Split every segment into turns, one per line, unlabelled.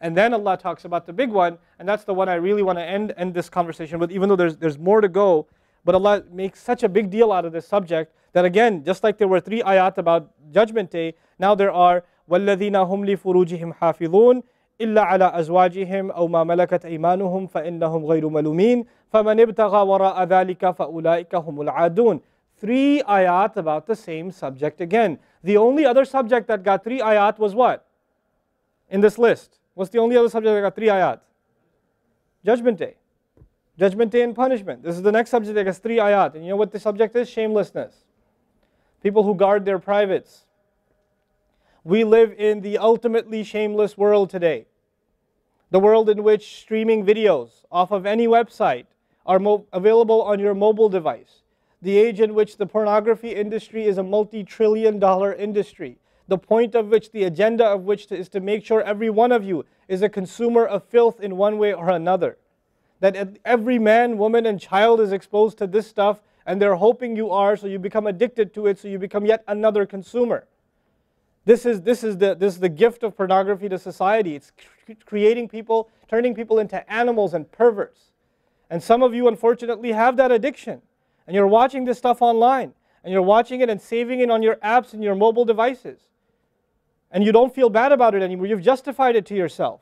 And then Allah talks about the big one, and that's the one I really want to end this conversation with, even though there's more to go. But Allah makes such a big deal out of this subject that, again, just like there were 3 ayat about Judgment Day, now there are وَالَّذِينَ هُمْ لِفُرُوجِهِمْ حَافِظُونَ إِلَّا عَلَىٰ أَزْوَاجِهِمْ أَوْ مَا مَلَكَتْ أَيْمَانُهُمْ فَإِنَّهُمْ غَيْرُ مَلُومِينَ فَمَنِ ابْتَغَى وَرَاءَ ذَلِكَ فَأُولَٰئِكَ هُمُ الْعَادُونَ. 3 ayat about the same subject again. The only other subject that got 3 ayat was what? In this list. What's the only other subject that got 3 ayat? Judgment Day. Judgment Day and punishment. This is the next subject that gets 3 ayat. And you know what the subject is? Shamelessness. People who guard their privates. We live in the ultimately shameless world today. The world in which streaming videos off of any website are available on your mobile device. The age in which the pornography industry is a multi-trillion-dollar industry. The point of which, the agenda of which is to make sure every one of you is a consumer of filth in one way or another. That every man, woman, and child is exposed to this stuff, and they're hoping you are, so you become addicted to it, so you become yet another consumer. This is the gift of pornography to society. It's creating people, turning people into animals and perverts. And some of you, unfortunately, have that addiction. And you're watching this stuff online. And you're watching it and saving it on your apps and your mobile devices. And you don't feel bad about it anymore. You've justified it to yourself.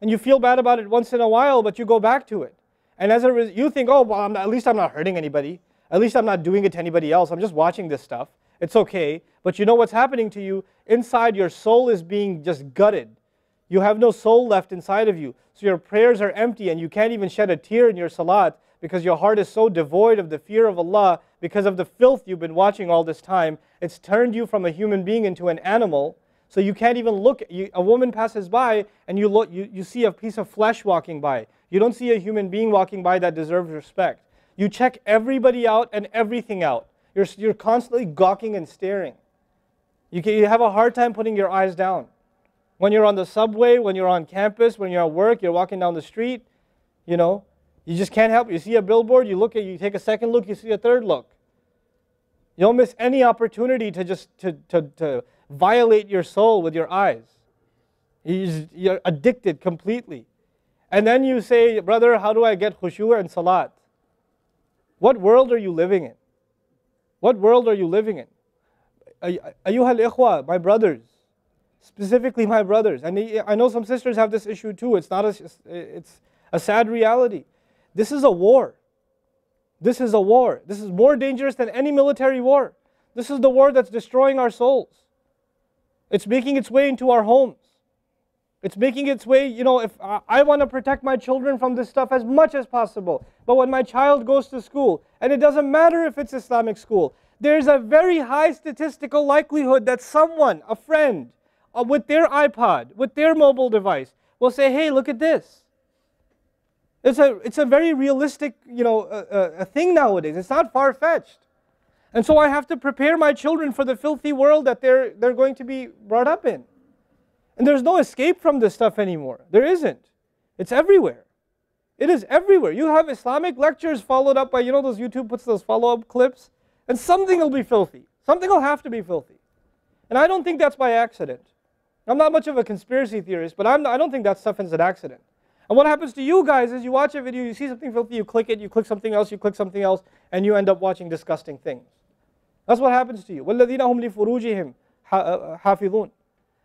And you feel bad about it once in a while, but you go back to it. And as a result, you think, oh, well, at least I'm not hurting anybody. At least I'm not doing it to anybody else. I'm just watching this stuff. It's okay. But you know what's happening to you? Inside, your soul is being just gutted. You have no soul left inside of you. So your prayers are empty and you can't even shed a tear in your salat because your heart is so devoid of the fear of Allah because of the filth you've been watching all this time. It's turned you from a human being into an animal. So you can't even look. A woman passes by and you look. You see a piece of flesh walking by. You don't see a human being walking by that deserves respect. You check everybody out and everything out. You're constantly gawking and staring. You have a hard time putting your eyes down. When you're on the subway, when you're on campus, when you're at work, you're walking down the street, you just can't help it. You see a billboard, you take a second look, you see a third look. You don't miss any opportunity to just to violate your soul with your eyes. You're addicted completely. And then you say, brother, how do I get khushu' and salat? What world are you living in? What world are you living in? Ayyuhal ikhwa, my brothers, specifically my brothers. And I know some sisters have this issue too. It's a sad reality. This is a war. This is a war. This is more dangerous than any military war. This is the war that's destroying our souls. It's making its way into our homes. It's making its way, if I want to protect my children from this stuff as much as possible. But when my child goes to school, and it doesn't matter if it's Islamic school, there's a very high statistical likelihood that someone, a friend, with their iPod, with their mobile device, will say, hey, look at this. It's a very realistic, a thing nowadays. It's not far-fetched. And so I have to prepare my children for the filthy world that they're going to be brought up in. And there's no escape from this stuff anymore. There isn't. It's everywhere. It is everywhere. You have Islamic lectures followed up by, those YouTube puts those follow-up clips, and something will be filthy. Something will have to be filthy. And I don't think that's by accident. I'm not much of a conspiracy theorist, but I don't think that stuff is an accident. And what happens to you guys is you watch a video, you see something filthy, you click it, you click something else, and you end up watching disgusting things. That's what happens to you. وَالَّذِينَ هُمْ لِفُرُوجِهِمْ حَافِظُونَ.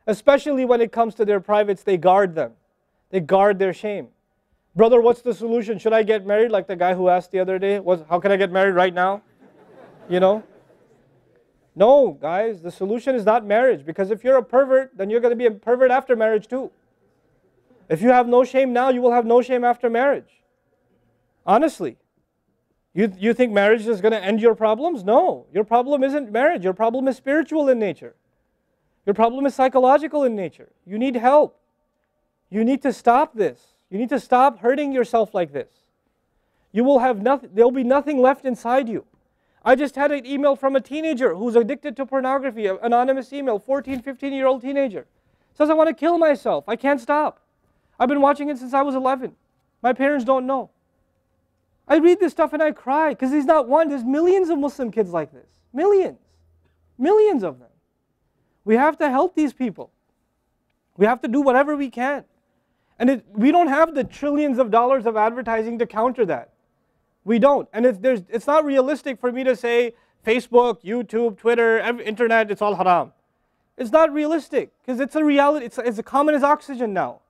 Especially when it comes to their privates, they guard them. They guard their shame. Brother, what's the solution? Should I get married? Like the guy who asked the other day, how can I get married right now? No, guys, the solution is not marriage. Because if you're a pervert, then you're going to be a pervert after marriage too. If you have no shame now, you will have no shame after marriage. Honestly. You think marriage is going to end your problems? No. Your problem isn't marriage. Your problem is spiritual in nature. Your problem is psychological in nature. You need help. You need to stop this. You need to stop hurting yourself like this. You will have nothing, there'll be nothing left inside you. I just had an email from a teenager who's addicted to pornography, an anonymous email, 14, 15-year-old teenager. Says, I want to kill myself. I can't stop. I've been watching it since I was 11. My parents don't know. I read this stuff and I cry because he's not one. There's millions of Muslim kids like this. Millions. Millions of them. We have to help these people. We have to do whatever we can. And we don't have the trillions of dollars of advertising to counter that. We don't. And it's not realistic for me to say Facebook, YouTube, Twitter, internet, it's all haram. It's not realistic because it's a reality. It's as common as oxygen now.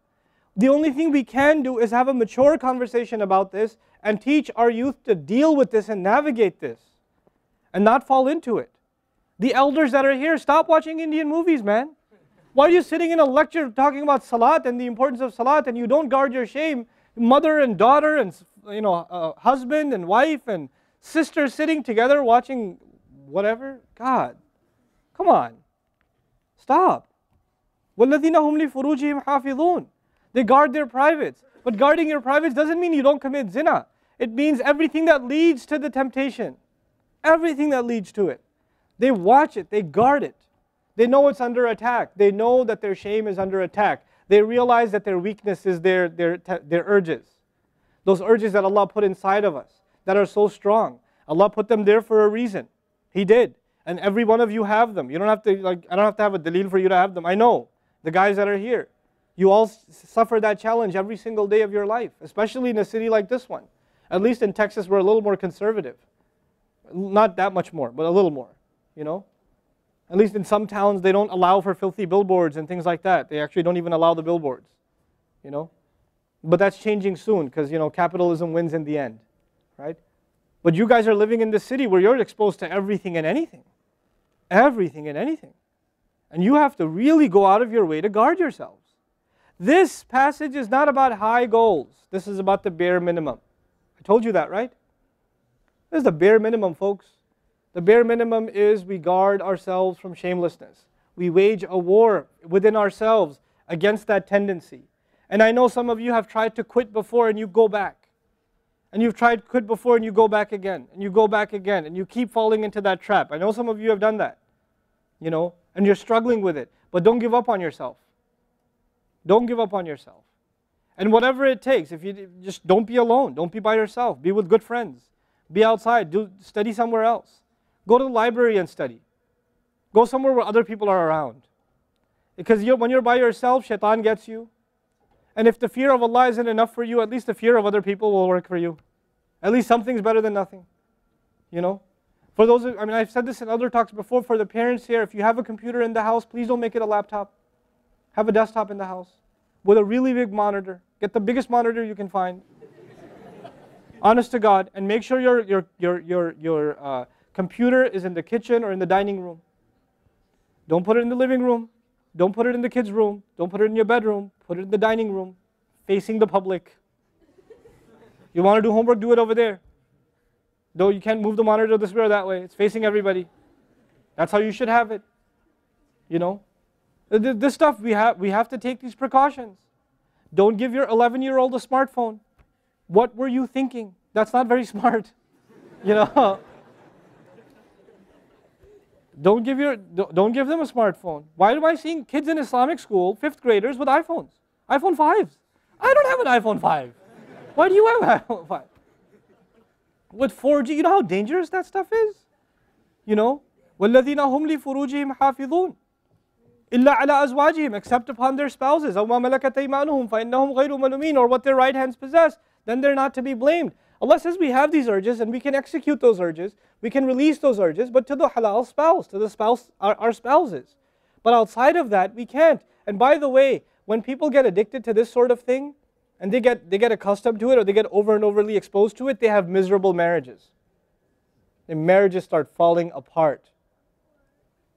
The only thing we can do is have a mature conversation about this and teach our youth to deal with this and navigate this and not fall into it. The elders that are here, stop watching Indian movies, man. Why are you sitting in a lecture talking about salat and the importance of salat and you don't guard your shame? Mother and daughter and husband and wife and sister sitting together watching whatever? God, come on. Stop. وَالَّذِينَ هُمْ لِفُرُوجِهِمْ حَافِظُونَ. They guard their privates. But guarding your privates doesn't mean you don't commit zina. It means everything that leads to the temptation. Everything that leads to it. They watch it. They guard it. They know it's under attack. They know that their shame is under attack. They realize that their weakness is their urges. Those urges that Allah put inside of us that are so strong. Allah put them there for a reason. He did. And every one of you have them. You don't have to, I don't have to have a dalil for you to have them. I know. The guys that are here. You all suffer that challenge every single day of your life. Especially in a city like this one. At least in Texas we're a little more conservative. Not that much more, but a little more. You know? At least in some towns they don't allow for filthy billboards and things like that. They actually don't even allow the billboards. You know? But that's changing soon because, capitalism wins in the end. Right? But you guys are living in the city where you're exposed to everything and anything. Everything and anything. And you have to really go out of your way to guard yourselves. This passage is not about high goals. This is about the bare minimum. I told you that, right? This is the bare minimum, folks. The bare minimum is we guard ourselves from shamelessness. We wage a war within ourselves against that tendency. And I know some of you have tried to quit before and you go back. And you've tried to quit before and you go back again. And you go back again. And you keep falling into that trap. I know some of you have done that. And you're struggling with it. But don't give up on yourself. Don't give up on yourself. And whatever it takes, if you just don't be alone. Don't be by yourself. Be with good friends. Be outside. Study somewhere else. Go to the library and study. Go somewhere where other people are around. Because when you're by yourself, shaitan gets you. And if the fear of Allah isn't enough for you, at least the fear of other people will work for you. At least something's better than nothing. For those, I've said this in other talks before, for the parents here, if you have a computer in the house, please don't make it a laptop. Have a desktop in the house with a really big monitor. Get the biggest monitor you can find. Honest to God, and make sure your computer is in the kitchen or in the dining room. Don't put it in the living room. Don't put it in the kids' room. Don't put it in your bedroom. Put it in the dining room, facing the public. You want to do homework, do it over there. Though you can't move the monitor this way or that way. It's facing everybody. That's how you should have it. This stuff, we have to take these precautions. Don't give your 11-year-old a smartphone. What were you thinking? That's not very smart. Don't give them a smartphone. Why am I seeing kids in Islamic school, 5th graders, with iPhones? iPhone 5s. I don't have an iPhone 5. Why do you have an iPhone 5? With 4G, you know how dangerous that stuff is? وَالَّذِينَ هُمْ لِفُرُوجِهِمْ حَافِظُونَ إِلَّا عَلَىٰ أَزْوَاجِهِمْ except upon their spouses أَوْ مَا مَلَكَتْ أَيْمَانُهُمْ فَإِنَّهُمْ غَيْرُ مَلُومِينَ or what their right hands possess, then they're not to be blamed. Allah says we have these urges and we can execute those urges, we can release those urges, but to the halal spouse, to the spouse, our spouses. But outside of that, we can't. And by the way, when people get addicted to this sort of thing, and they get accustomed to it, or they get over and overly exposed to it, they have miserable marriages. Their marriages start falling apart.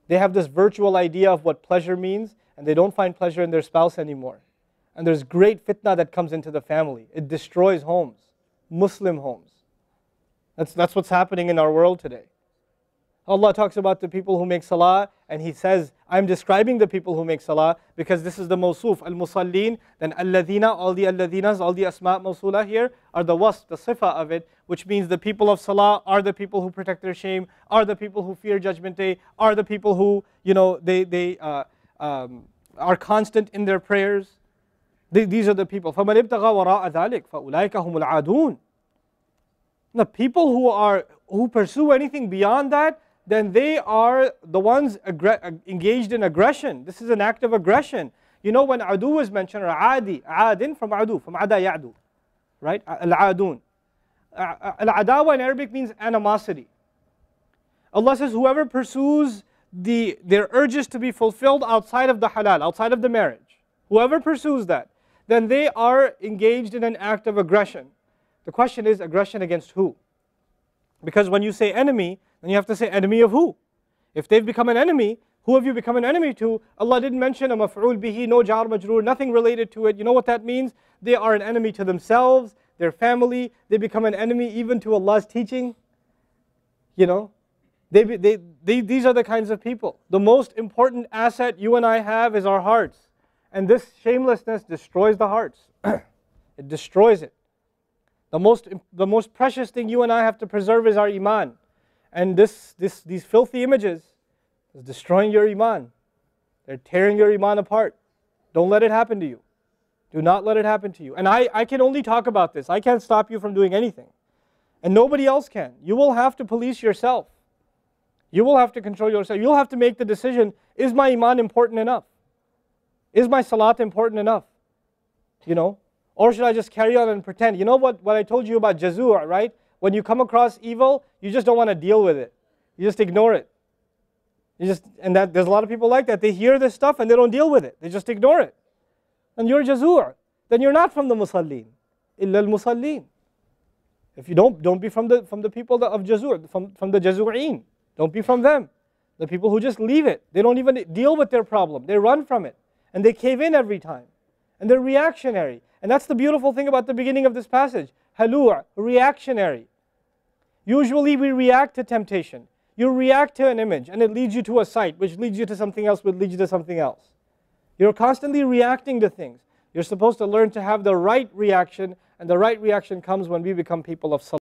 They have this virtual idea of what pleasure means, and they don't find pleasure in their spouse anymore. And there's great fitna that comes into the family. It destroys homes, Muslim homes. That's what's happening in our world today. Allah talks about the people who make salah, and He says, I'm describing the people who make salah because this is the mawsuf, al-musallin, then alladhina, all the alladhinas, all the asma' mawsula here are the wasf, the sifa of it, which means the people of salah are the people who protect their shame, are the people who fear judgment day, are the people who, they are constant in their prayers. These are the people. فَمَنِ ابْتَغَى وَرَاءَ ذَلِكَ فَأُولَٰئِكَ هُمُ الْعَادُونَ. The people who pursue anything beyond that, then they are the ones engaged in aggression. This is an act of aggression. You know when adu is mentioned, or adi, adin from adu, from ada ya'du, right? Al-adun. Al-adawa in Arabic means animosity. Allah says, whoever pursues their urges to be fulfilled outside of the halal, outside of the marriage, whoever pursues that, then they are engaged in an act of aggression. The question is, aggression against who? Because when you say enemy, then you have to say enemy of who? If they've become an enemy, who have you become an enemy to? Allah didn't mention a maf'ul bihi, no jar majroor, nothing related to it. You know what that means? They are an enemy to themselves, their family. They become an enemy even to Allah's teaching. You know, these are the kinds of people. The most important asset you and I have is our hearts. And this shamelessness destroys the hearts. It destroys it. The most precious thing you and I have to preserve is our iman. And these filthy images is destroying your iman. They're tearing your iman apart. Don't let it happen to you. Do not let it happen to you. And I can only talk about this. I can't stop you from doing anything. And nobody else can. You will have to police yourself. You will have to control yourself. You'll have to make the decision, is my iman important enough? Is my salat important enough? You know? Or should I just carry on and pretend? You know what I told you about jazur, right? When you come across evil, you just don't want to deal with it. You just ignore it. There's a lot of people like that. They hear this stuff and they don't deal with it. They just ignore it. And you're jazur. Then you're not from the musallin. Illa al-musallin. If you don't be from the people of jazur, from the jazureen. Don't be from them. The people who just leave it. They don't even deal with their problem. They run from it. And they cave in every time. And they're reactionary. And that's the beautiful thing about the beginning of this passage. Halua, reactionary. Usually we react to temptation. You react to an image and it leads you to a site, which leads you to something else, which leads you to something else. You're constantly reacting to things. You're supposed to learn to have the right reaction, and the right reaction comes when we become people of salah.